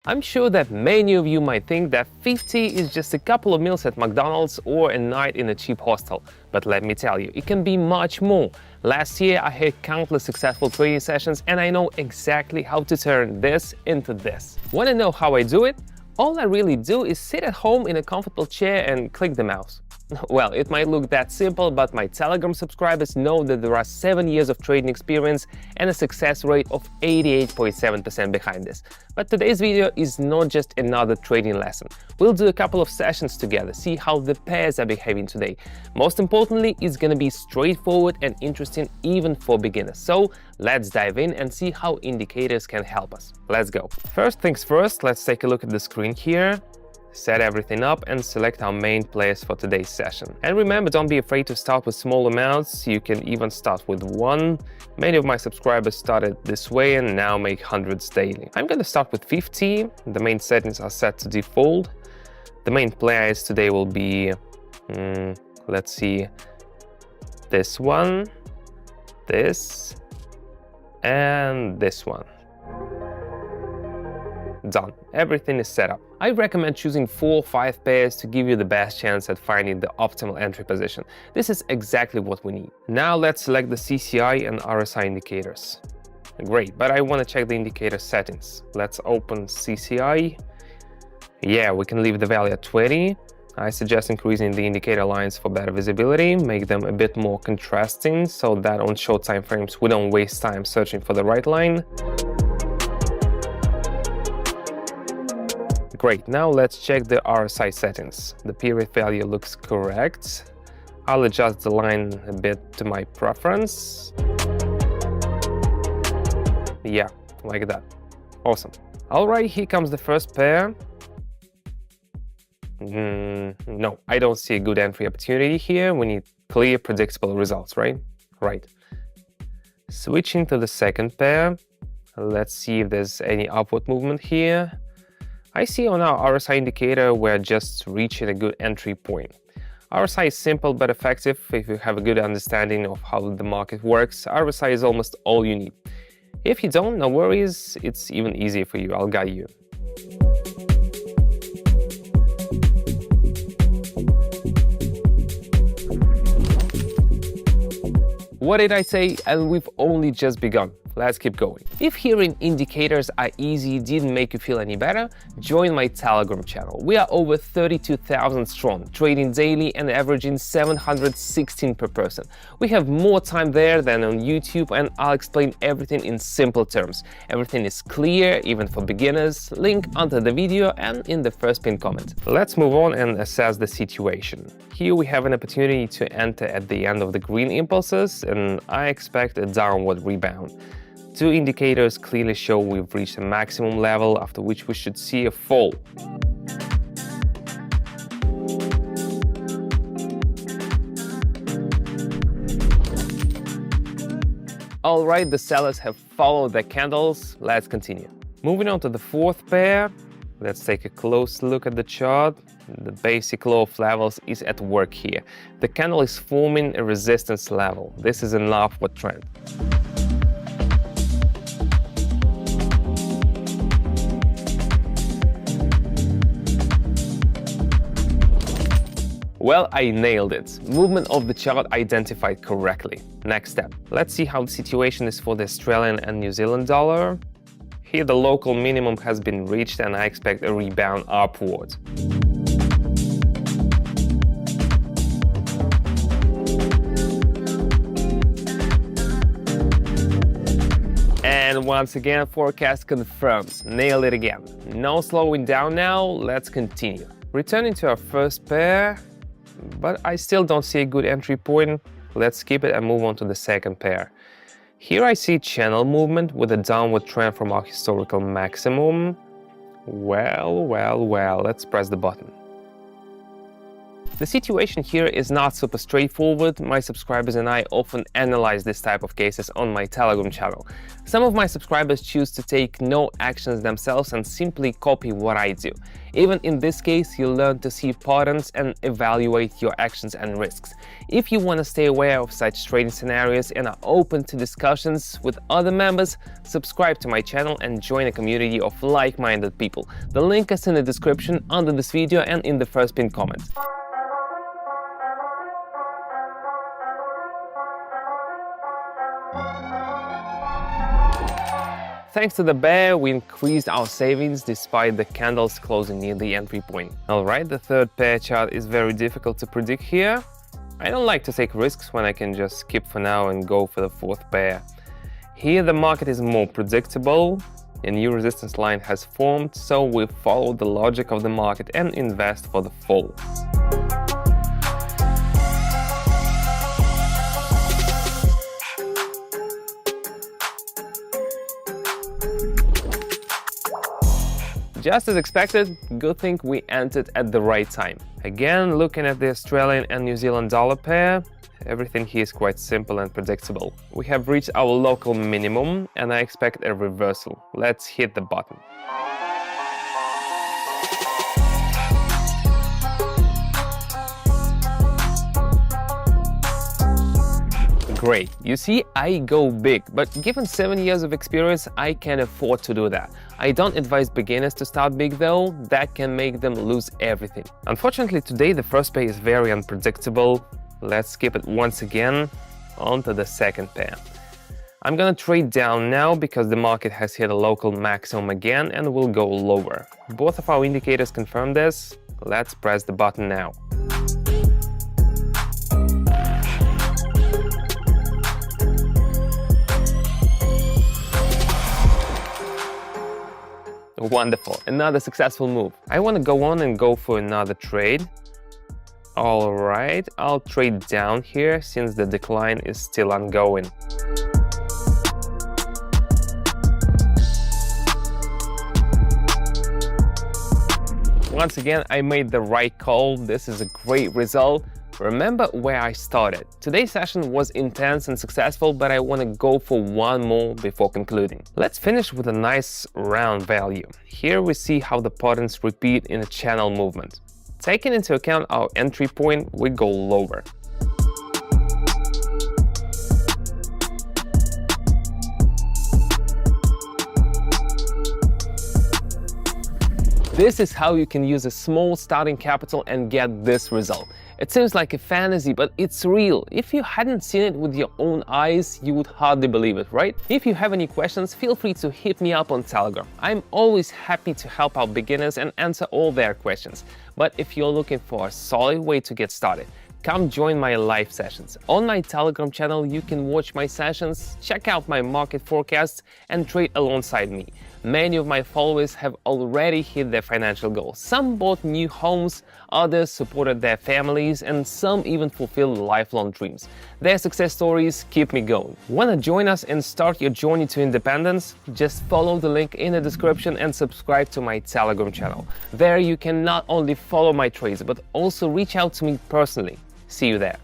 I'm sure that many of you might think that 50 is just a couple of meals at McDonald's or a night in a cheap hostel. But let me tell you, it can be much more. Last year, I had countless successful trading sessions and I know exactly how to turn this into this. Want to know how I do it? All I really do is sit at home in a comfortable chair and click the mouse. Well, it might look that simple, but my Telegram subscribers know that there are 7 years of trading experience and a success rate of 88.7% behind this. But today's video is not just another trading lesson. We'll do a couple of sessions together, see how the pairs are behaving today. Most importantly, it's gonna be straightforward and interesting even for beginners. So let's dive in and see how indicators can help us. Let's go. First things first, let's take a look at the screen here. Set everything up and select our main players for today's session. And remember, don't be afraid to start with small amounts. You can even start with one. Many of my subscribers started this way and now make hundreds daily. I'm going to start with 50. The main settings are set to default. The main players today will be, let's see, this one, this, and this one. Done. Everything is set up. I recommend choosing 4 or 5 pairs to give you the best chance at finding the optimal entry position. This is exactly what we need. Now let's select the CCI and RSI indicators. Great, but I want to check the indicator settings. Let's open CCI. Yeah, we can leave the value at 20. I suggest increasing the indicator lines for better visibility, make them a bit more contrasting so that on short time frames we don't waste time searching for the right line. Great, now let's check the RSI settings. The period value looks correct. I'll adjust the line a bit to my preference. Yeah, like that. Awesome. All right, here comes the first pair. No, I don't see a good entry opportunity here. We need clear, predictable results, right? Right. Switching to the second pair. Let's see if there's any upward movement here. I see on our RSI indicator we're just reaching a good entry point. RSI is simple but effective. If you have a good understanding of how the market works, RSI is almost all you need. If you don't, no worries, it's even easier for you. I'll guide you. What did I say? And we've only just begun. Let's keep going. If hearing indicators are easy didn't make you feel any better, join my Telegram channel. We are over 32,000 strong, trading daily and averaging 716 per person. We have more time there than on YouTube, and I'll explain everything in simple terms. Everything is clear, even for beginners. Link under the video and in the first pinned comment. Let's move on and assess the situation. Here we have an opportunity to enter at the end of the green impulses, and I expect a downward rebound. 2 indicators clearly show we've reached a maximum level, after which we should see a fall. All right, the sellers have followed the candles. Let's continue. Moving on to the fourth pair. Let's take a close look at the chart. The basic law of levels is at work here. The candle is forming a resistance level. This is an upward trend. Well, I nailed it. Movement of the chart identified correctly. Next step. Let's see how the situation is for the Australian and New Zealand dollar. Here the local minimum has been reached and I expect a rebound upward. And once again, forecast confirms. Nailed it again. No slowing down now, let's continue. Returning to our first pair, but I still don't see a good entry point. Let's skip it and move on to the second pair. Here I see channel movement with a downward trend from our historical maximum. Well, let's press the button. The situation here is not super straightforward. My subscribers and I often analyze this type of cases on my Telegram channel. Some of my subscribers choose to take no actions themselves and simply copy what I do. Even in this case, you'll learn to see patterns and evaluate your actions and risks. If you want to stay aware of such trading scenarios and are open to discussions with other members, subscribe to my channel and join a community of like-minded people. The link is in the description under this video and in the first pinned comment. Thanks to the bear, we increased our savings despite the candles closing near the entry point. Alright, the third pair chart is very difficult to predict here. I don't like to take risks when I can just skip for now and go for the fourth pair. Here the market is more predictable. A new resistance line has formed, so we follow the logic of the market and invest for the fall. Just as expected, good thing we entered at the right time. Again, looking at the Australian and New Zealand dollar pair, everything here is quite simple and predictable. We have reached our local minimum and I expect a reversal. Let's hit the button. Great. You see, I go big, but given 7 years of experience, I can afford to do that. I don't advise beginners to start big though, that can make them lose everything. Unfortunately, today the first pair is very unpredictable. Let's skip it once again, on to the second pair. I'm gonna trade down now because the market has hit a local maximum again and will go lower. Both of our indicators confirm this. Let's press the button now. Wonderful, another successful move. I want to go on and go for another trade. Alright, I'll trade down here since the decline is still ongoing. Once again, I made the right call. This is a great result. Remember where I started. Today's session was intense and successful, but I want to go for one more before concluding. Let's finish with a nice round value. Here we see how the patterns repeat in a channel movement. Taking into account our entry point, we go lower. This is how you can use a small starting capital and get this result. It seems like a fantasy, but it's real. If you hadn't seen it with your own eyes, you would hardly believe it, right? If you have any questions, feel free to hit me up on Telegram. I'm always happy to help out beginners and answer all their questions. But if you're looking for a solid way to get started, come join my live sessions. On my Telegram channel, you can watch my sessions, check out my market forecasts, and trade alongside me. Many of my followers have already hit their financial goals. Some bought new homes, others supported their families, and some even fulfilled lifelong dreams. Their success stories keep me going. Want to join us and start your journey to independence? Just follow the link in the description and subscribe to my Telegram channel. There you can not only follow my trades, but also reach out to me personally. See you there.